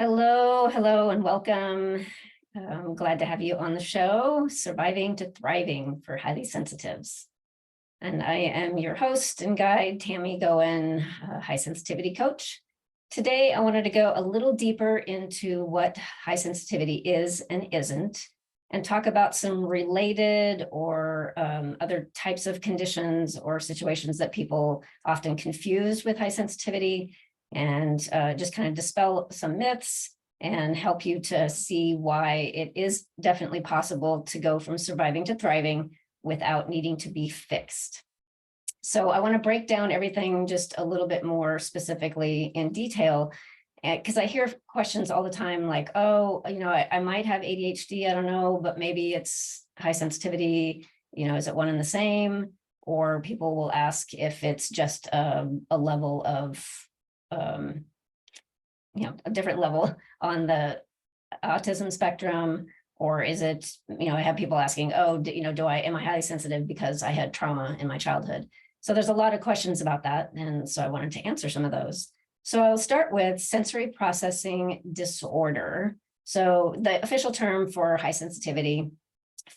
Hello, and welcome. I'm glad to have you on the show, Surviving to Thriving for Highly Sensitives. And I am your host and guide, Tammy Goen, high sensitivity coach. Today, I wanted to go a little deeper into what high sensitivity is and isn't, and talk about some related or other types of conditions or situations that people often confuse with high sensitivity, and just kind of dispel some myths and help you to see why it is definitely possible to go from surviving to thriving without needing to be fixed. So I want to break down everything just a little bit more specifically in detail, because I hear questions all the time like, oh, I might have ADHD, I don't know, but maybe it's high sensitivity, is it one and the same? Or people will ask if it's just a level of a different level on the autism spectrum, or is it, I have people asking, oh, am I highly sensitive because I had trauma in my childhood? So there's a lot of questions about that. And so I wanted to answer some of those. So I'll start with sensory processing disorder. So the official term for high sensitivity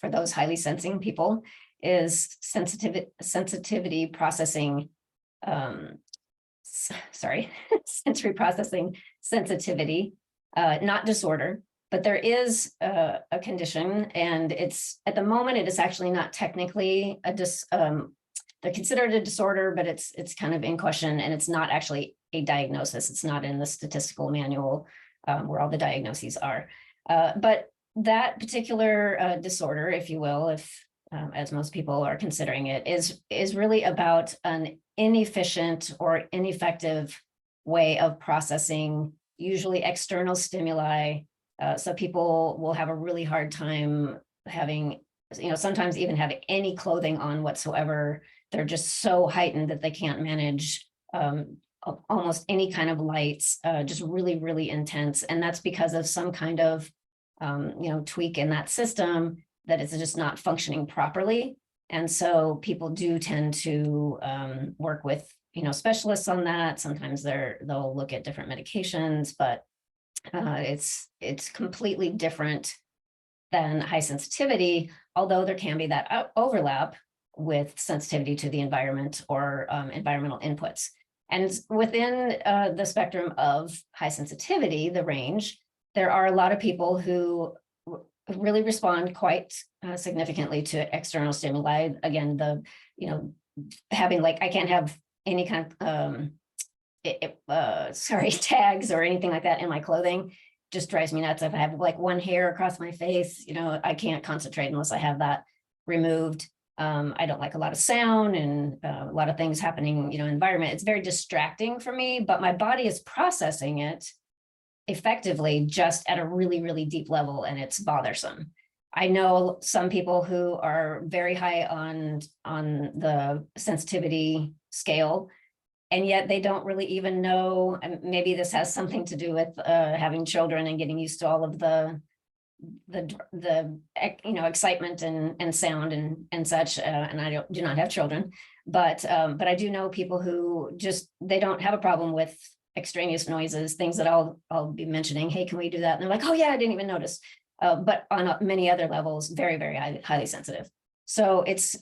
for those highly sensing people is sensitivity processing, sensory processing sensitivity, not disorder, but there is a condition, and it's at the moment it is actually not technically they're considered a disorder, but it's kind of in question, and it's not actually a diagnosis. It's not in the statistical manual where all the diagnoses are. But that particular disorder, if you will, as most people are considering it, is really about an inefficient or ineffective way of processing usually external stimuli. So people will have a really hard time having, sometimes even having any clothing on whatsoever. They're just so heightened that they can't manage almost any kind of lights, just really, really intense. And that's because of some kind of, tweak in that system that is just not functioning properly. And so people do tend to work with, specialists on that. Sometimes they'll look at different medications, but it's completely different than high sensitivity, although there can be that overlap with sensitivity to the environment or environmental inputs. And within the spectrum of high sensitivity, the range, there are a lot of people who really respond quite significantly to external stimuli. Again, having I can't have any kind of tags or anything like that in my clothing just drives me nuts. If I have one hair across my face, I can't concentrate unless I have that removed. I don't like a lot of sound and a lot of things happening, environment. It's very distracting for me, but my body is processing it effectively just at a really, really deep level, and it's bothersome. I know some people who are very high on the sensitivity scale, and yet they don't really even know, and maybe this has something to do with having children and getting used to all of the excitement and sound and such, and I do not have children, but I do know people who just, they don't have a problem with extraneous noises, things that I'll be mentioning, hey, can we do that? And they're like, oh yeah, I didn't even notice. But on many other levels, very, very highly sensitive. So it's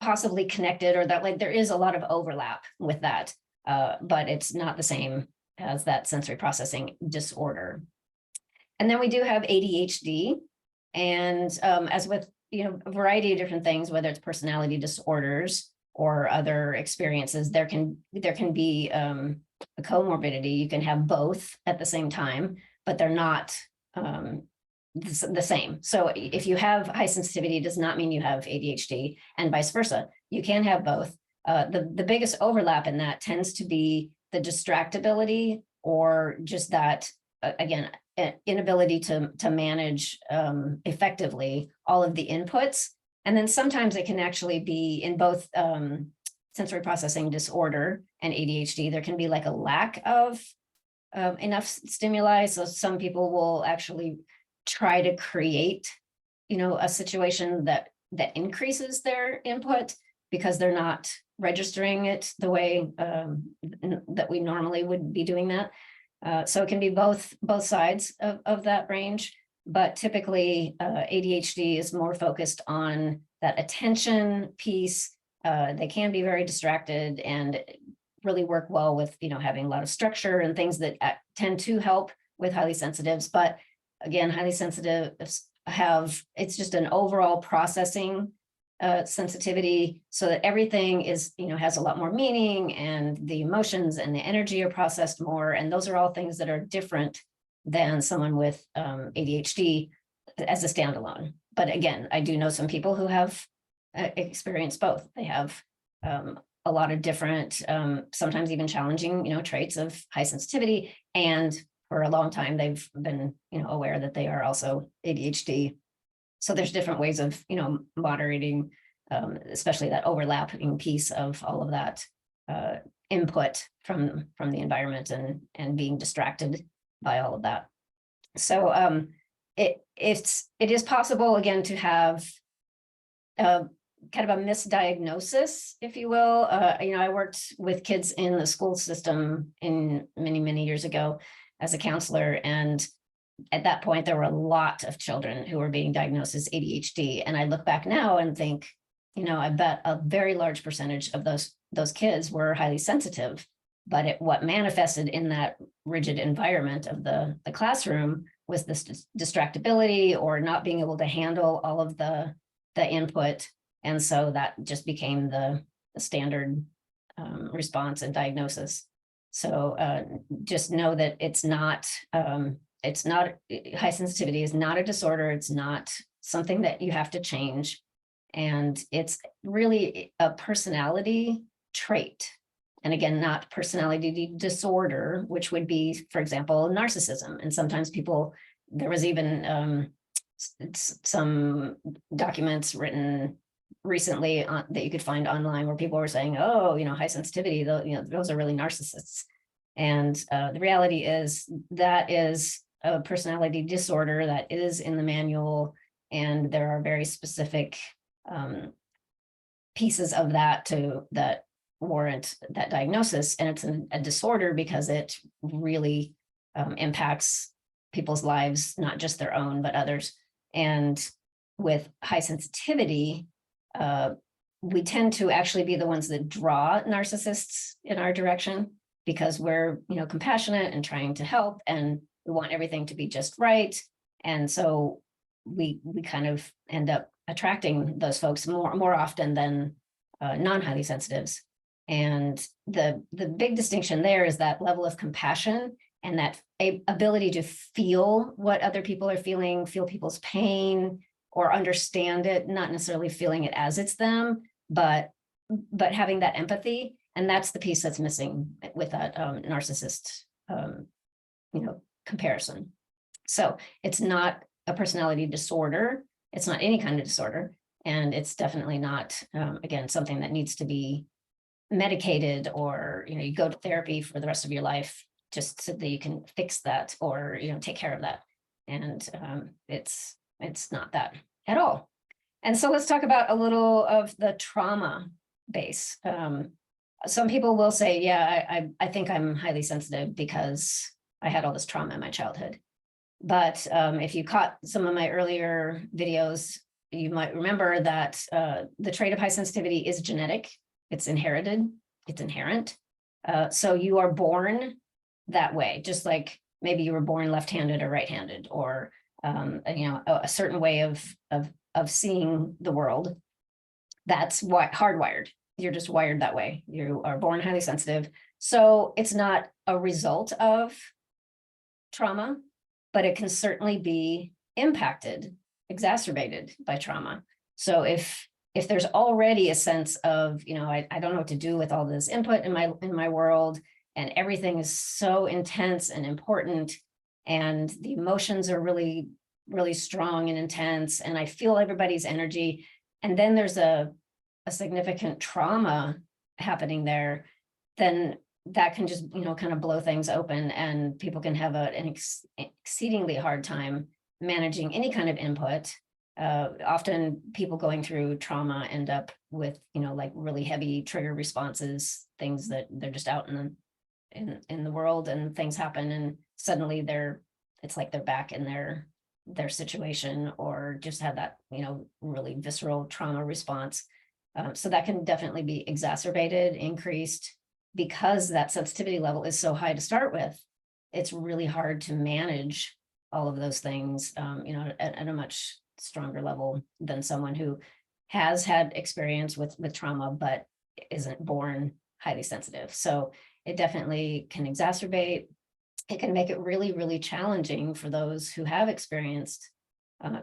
possibly connected, or that there is a lot of overlap with that, but it's not the same as that sensory processing disorder. And then we do have ADHD, and as with a variety of different things, whether it's personality disorders or other experiences, there can be a comorbidity. You can have both at the same time, but they're not the same. So if you have high sensitivity, it does not mean you have ADHD, and vice versa. You can have both. The biggest overlap in that tends to be the distractibility, or just that, again, inability to manage effectively all of the inputs. And then sometimes it can actually be in both sensory processing disorder and ADHD. There can be a lack of enough stimuli. So some people will actually try to create, a situation that increases their input because they're not registering it the way that we normally would be doing that. So it can be both sides of that range, but typically ADHD is more focused on that attention piece. They can be very distracted and really work well with, having a lot of structure and things that tend to help with highly sensitives. But again, highly sensitives it's just an overall processing sensitivity, so that everything is, has a lot more meaning, and the emotions and the energy are processed more. And those are all things that are different than someone with ADHD as a standalone. But again, I do know some people who have experienced both. They have a lot of different, sometimes even challenging, traits of high sensitivity. And for a long time, they've been, aware that they are also ADHD. So there's different ways of, moderating, especially that overlapping piece of all of that input from the environment and being distracted by all of that. So it is possible, again, to have kind of a misdiagnosis, if you will. I worked with kids in the school system in many years ago as a counselor, and at that point there were a lot of children who were being diagnosed as ADHD. And I look back now and think, I bet a very large percentage of those kids were highly sensitive, but what manifested in that rigid environment of the classroom was this distractibility, or not being able to handle all of the input. And so that just became the standard response and diagnosis. So just know that it's not high sensitivity is not a disorder. It's not something that you have to change. And it's really a personality trait. And again, not personality disorder, which would be, for example, narcissism. And sometimes there was even some documents written recently that you could find online where people were saying, oh, high sensitivity, those are really narcissists. And the reality is that is a personality disorder that is in the manual, and there are very specific pieces of that that warrant that diagnosis. And it's a disorder because it really impacts people's lives, not just their own, but others. And with high sensitivity, we tend to actually be the ones that draw narcissists in our direction, because we're, compassionate and trying to help, and we want everything to be just right. And so we kind of end up attracting those folks more often than non-highly sensitives. And the big distinction there is that level of compassion and that ability to feel what other people are feeling, feel people's pain, or understand it, not necessarily feeling it as it's them, but having that empathy. And that's the piece that's missing with that narcissist, comparison. So it's not a personality disorder. It's not any kind of disorder. And it's definitely not, again, something that needs to be medicated, or, you go to therapy for the rest of your life just so that you can fix that, or, take care of that. And it's not that at all. And so let's talk about a little of the trauma base. Some people will say, yeah, I think I'm highly sensitive because I had all this trauma in my childhood. But if you caught some of my earlier videos, you might remember that the trait of high sensitivity is genetic. It's inherited. It's inherent. So you are born that way, just like maybe you were born left-handed or right-handed, or a certain way of seeing the world. That's hardwired. You're just wired that way. You are born highly sensitive. So it's not a result of trauma, but it can certainly be impacted, exacerbated by trauma. So if there's already a sense of, I don't know what to do with all this input in my world, and everything is so intense and important, and the emotions are really, really strong and intense, and I feel everybody's energy, and then there's a significant trauma happening there, then that can just, kind of blow things open, and people can have an exceedingly hard time managing any kind of input. Often people going through trauma end up with, like really heavy trigger responses, things that they're just out in the world, and things happen, and suddenly it's like they're back in their situation, or just had that, really visceral trauma response. So that can definitely be exacerbated, increased, because that sensitivity level is so high to start with. It's really hard to manage all of those things, at a much stronger level than someone who has had experience with trauma, but isn't born highly sensitive. So it definitely can exacerbate. It can make it really, really challenging for those who have experienced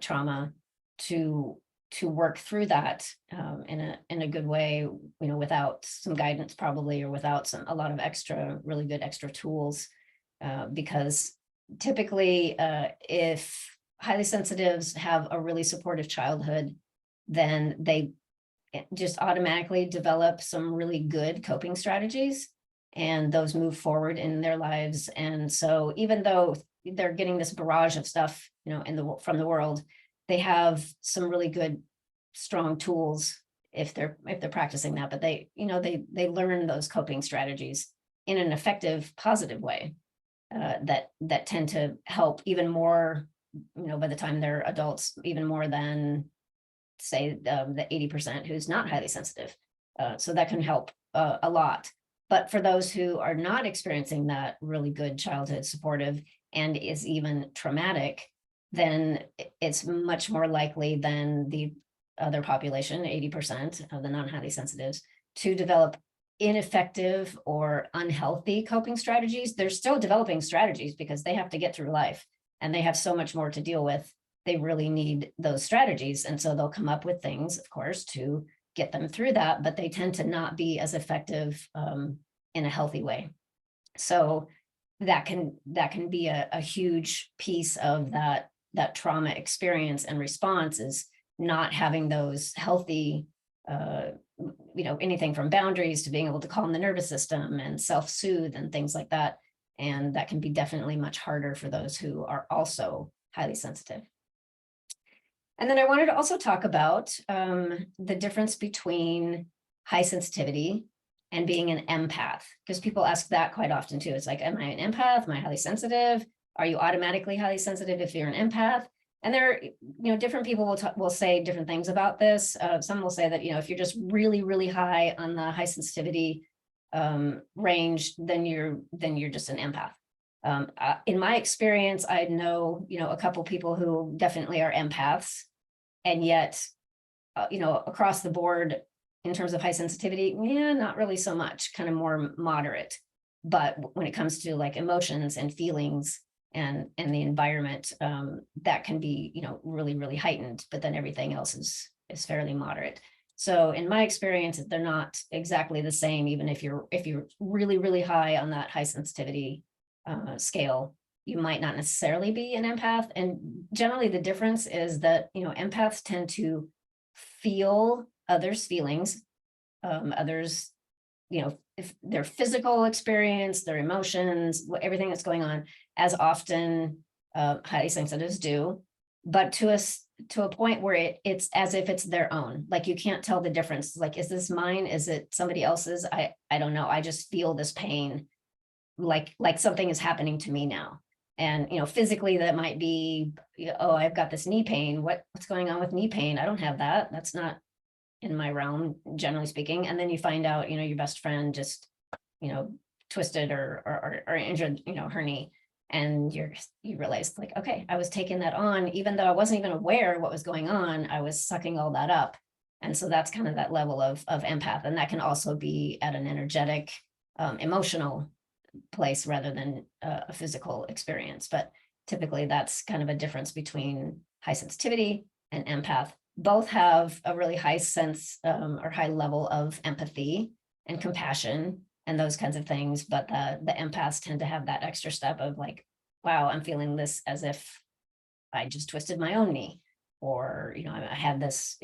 trauma to work through that in a good way, without some guidance probably, or without a lot of really good extra tools, because typically, if highly sensitives have a really supportive childhood, then they just automatically develop some really good coping strategies, and those move forward in their lives. And so even though they're getting this barrage of stuff, from the world, they have some really good, strong tools if they're practicing that. But they learn those coping strategies in an effective, positive way, that tend to help even more, by the time they're adults, even more than, say, the 80% who's not highly sensitive. So that can help a lot. But for those who are not experiencing that really good childhood supportive, and is even traumatic, then it's much more likely than the other population, 80% of the non-highly sensitives, to develop ineffective or unhealthy coping strategies. They're still developing strategies because they have to get through life, and they have so much more to deal with. They really need those strategies. And so they'll come up with things, of course, to get them through that, but they tend to not be as effective in a healthy way. So that can be a huge piece of that trauma experience and response, is not having those healthy, anything from boundaries to being able to calm the nervous system and self-soothe and things like that. And that can be definitely much harder for those who are also highly sensitive. And then I wanted to also talk about the difference between high sensitivity and being an empath, because people ask that quite often too. It's like, am I an empath? Am I highly sensitive? Are you automatically highly sensitive if you're an empath? And there, different people will say different things about this. Some will say that, if you're just really, really high on the high sensitivity range, then you're just an empath. In my experience, I know, a couple people who definitely are empaths, and yet, across the board, in terms of high sensitivity, not really so much, kind of more moderate. But when it comes to like emotions and feelings and the environment, that can be, really, really heightened, but then everything else is fairly moderate. So in my experience, they're not exactly the same, even if you're really, really high on that high sensitivity scale. You might not necessarily be an empath. And generally the difference is that, empaths tend to feel others' feelings, others, if their physical experience, their emotions, everything that's going on, as often highly sensitives do, but to a point where it's as if it's their own. Like, you can't tell the difference. Like, is this mine? Is it somebody else's? I don't know. I just feel this pain, like something is happening to me now. And, physically that might be, oh, I've got this knee pain. What's going on with knee pain? I don't have that. That's not in my realm, generally speaking. And then you find out, your best friend just, twisted or injured, her knee. And you realize, like, okay, I was taking that on, even though I wasn't even aware what was going on. I was sucking all that up. And so that's kind of that level of empath. And that can also be at an energetic, emotional place rather than a physical experience. But typically that's kind of a difference between high sensitivity and empath. Both have a really high sense or high level of empathy and compassion and those kinds of things. But the empaths tend to have that extra step of like, wow, I'm feeling this as if I just twisted my own knee, or, I had this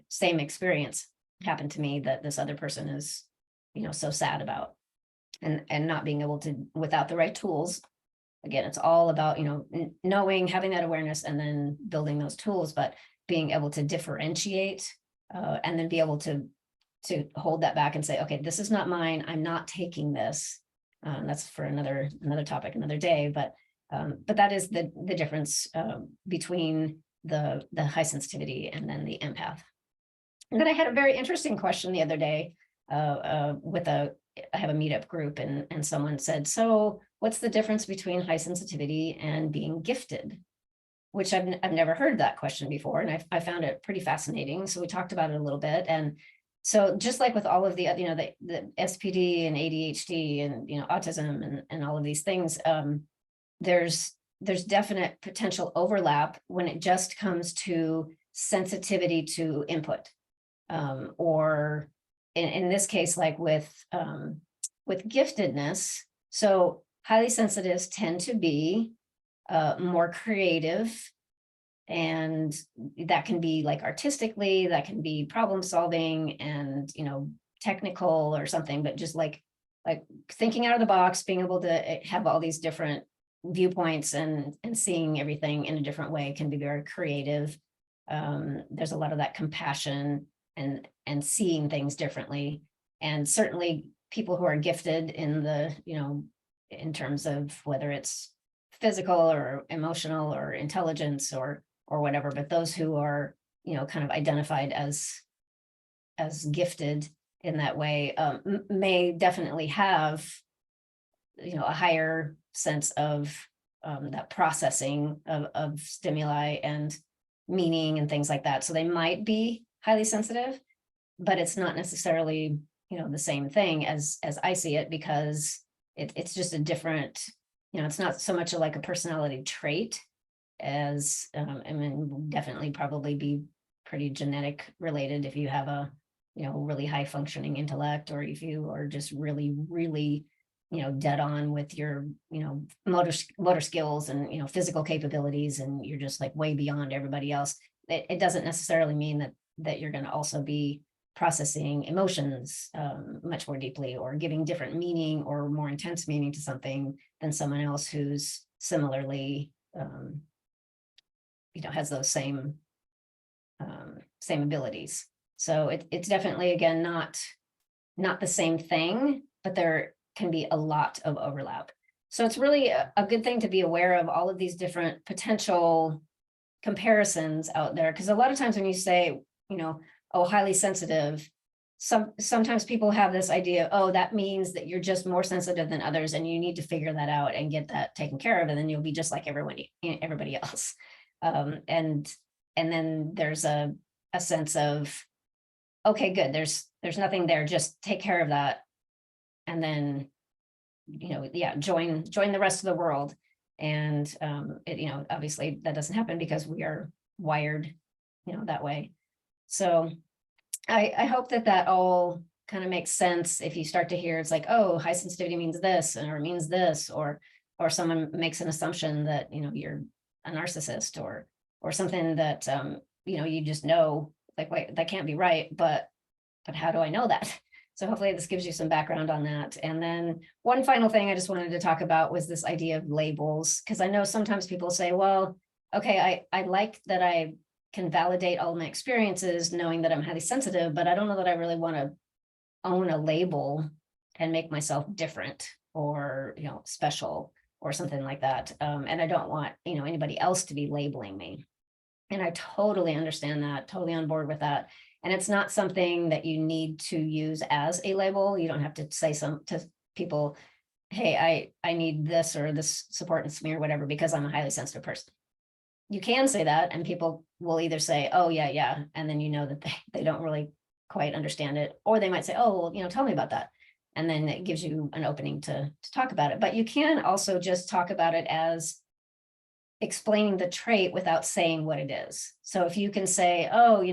same experience happen to me that this other person is, so sad about. And not being able to, without the right tools. Again, it's all about, knowing, having that awareness, and then building those tools, but being able to differentiate and then be able to hold that back and say, okay, this is not mine. I'm not taking this. That's for another topic, another day, but that is the difference between the high sensitivity and then the empath. And then I had a very interesting question the other day with I have a meetup group, and someone said, so what's the difference between high sensitivity and being gifted? Which I've never heard that question before, and I found it pretty fascinating. So we talked about it a little bit, and so just like with all of the the SPD and ADHD and autism and all of these things, there's definite potential overlap when it just comes to sensitivity to input, or in this case, like with giftedness. So highly sensitives tend to be more creative, and that can be like artistically, that can be problem solving and technical or something, but just like thinking out of the box, being able to have all these different viewpoints and seeing everything in a different way can be very creative. There's a lot of that compassion and seeing things differently, and certainly people who are gifted in the in terms of whether it's physical or emotional or intelligence or whatever, but those who are kind of identified as gifted in that way may definitely have a higher sense of that processing of stimuli and meaning and things like that. So they might be highly sensitive, but it's not necessarily the same thing as I see it, because it's just a different, it's not so much like a personality trait as I mean, definitely probably be pretty genetic related if you have a really high functioning intellect, or if you are just really dead on with your motor skills and physical capabilities, and you're just like way beyond everybody else. It doesn't necessarily mean that you're going to also be processing emotions much more deeply, or giving different meaning or more intense meaning to something than someone else who's similarly has those same abilities. So it's definitely, again, not the same thing, but there can be a lot of overlap. So it's really a good thing to be aware of all of these different potential comparisons out there, because a lot of times when you say, oh, highly sensitive, sometimes people have this idea, oh, that means that you're just more sensitive than others, and you need to figure that out and get that taken care of, and then you'll be just like everybody else. And then there's a sense of, okay, good, there's nothing there, just take care of that, and then join the rest of the world. And obviously that doesn't happen because we are wired that way. So I hope that all kind of makes sense. If you start to hear it's like, oh, high sensitivity means this, or means this, or someone makes an assumption that you're a narcissist or something that you just know, like, wait, that can't be right, but how do I know that? So hopefully this gives you some background on that. And then one final thing I just wanted to talk about was this idea of labels, because I know sometimes people say, well, okay, I like that I can validate all my experiences knowing that I'm highly sensitive, but I don't know that I really want to own a label and make myself different or special or something like that. And I don't want anybody else to be labeling me. And I totally understand that, totally on board with that. And it's not something that you need to use as a label. You don't have to say to people, hey, I need this or this support and smear, whatever, because I'm a highly sensitive person. You can say that, and people will either say, oh, yeah. And then that they don't really quite understand it. Or they might say, oh, well, tell me about that. And then it gives you an opening to talk about it. But you can also just talk about it as explaining the trait without saying what it is. So if you can say, oh,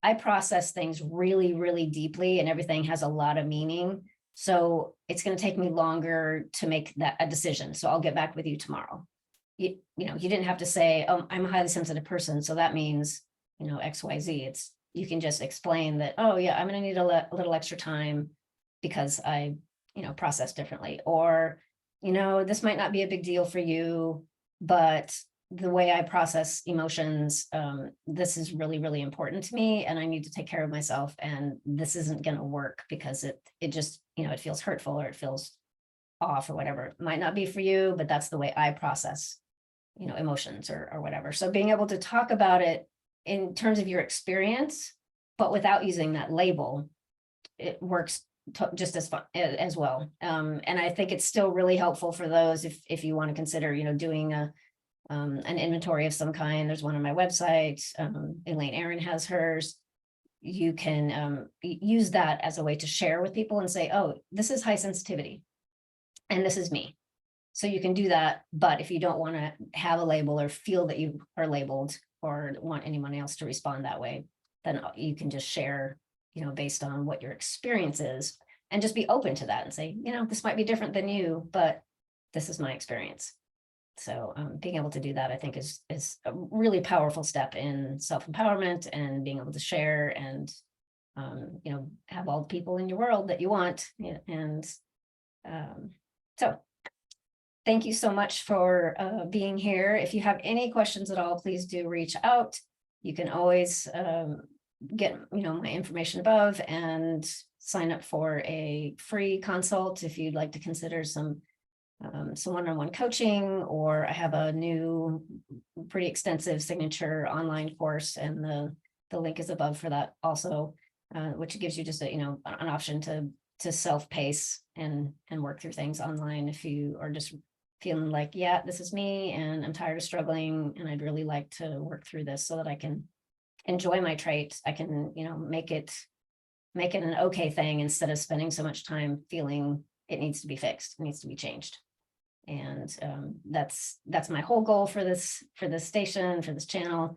I process things really, really deeply, and everything has a lot of meaning. So it's going to take me longer to make a decision. So I'll get back with you tomorrow. You didn't have to say, oh, I'm a highly sensitive person, so that means, X, Y, Z. You can just explain that, oh yeah, I'm going to need a little extra time because I, process differently. Or, this might not be a big deal for you, but the way I process emotions, this is really, really important to me, and I need to take care of myself, and this isn't going to work because it just, it feels hurtful, or it feels off or whatever. It might not be for you, but that's the way I process, emotions or whatever. So being able to talk about it in terms of your experience, but without using that label, it works just as fun as well. And I think it's still really helpful for those if you want to consider, doing an inventory of some kind. There's one on my website. Elaine Aaron has hers. You can use that as a way to share with people and say, oh, this is high sensitivity and this is me. So you can do that. But if you don't want to have a label or feel that you are labeled or want anyone else to respond that way, then you can just share, based on what your experience is, and just be open to that and say, this might be different than you, but this is my experience. So being able to do that, I think, is a really powerful step in self-empowerment and being able to share and, have all the people in your world that you want. And so thank you so much for being here. If you have any questions at all, please do reach out. You can always get, my information above and sign up for a free consult if you'd like to consider some one-on-one coaching, or I have a new pretty extensive signature online course, and the link is above for that also, which gives you just an option to self-pace and work through things online if you are just feeling like, yeah, this is me and I'm tired of struggling and I'd really like to work through this so that I can enjoy my trait. I can, make it an okay thing instead of spending so much time feeling it needs to be fixed, it needs to be changed. And that's my whole goal for this station, for this channel,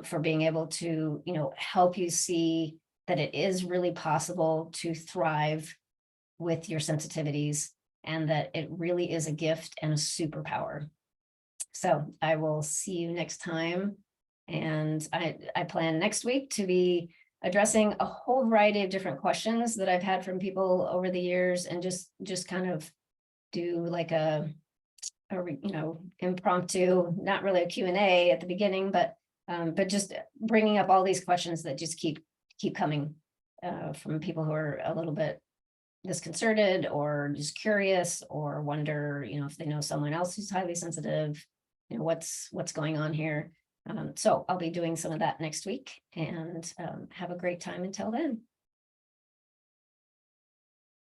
for being able to, help you see that it is really possible to thrive with your sensitivities, and that it really is a gift and a superpower. So I will see you next time. And I plan next week to be addressing a whole variety of different questions that I've had from people over the years, and just kind of do like a impromptu, not really a Q&A at the beginning, but just bringing up all these questions that just keep coming from people who are a little bit disconcerted or just curious, or wonder, if they know someone else who's highly sensitive, what's going on here. So I'll be doing some of that next week, and have a great time until then.